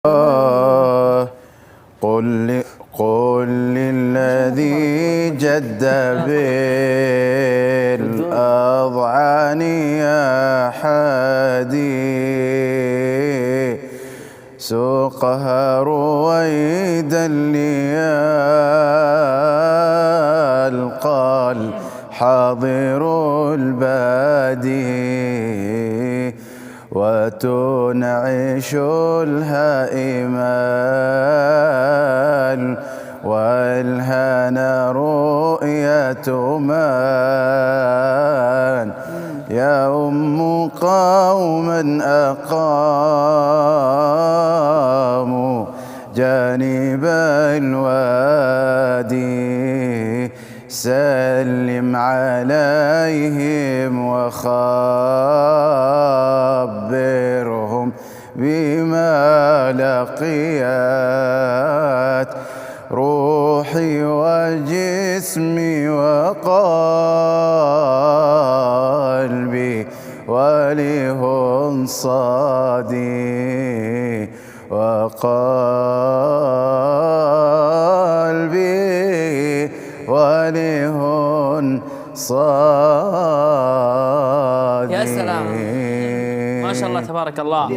قل للذي جد بالأضعان يا حادي سوقها رويدا ليلقى الحاضر البادي وتنعش الهائمال والهنا رؤية من يؤم قوما أقاموا جانب الوادي سلم عليهم وخبرهم بما لقيت روحي وجسمي وقلبي ولهن صادي وقلبي ولهن صادي. يا سلام، ما شاء الله تبارك الله.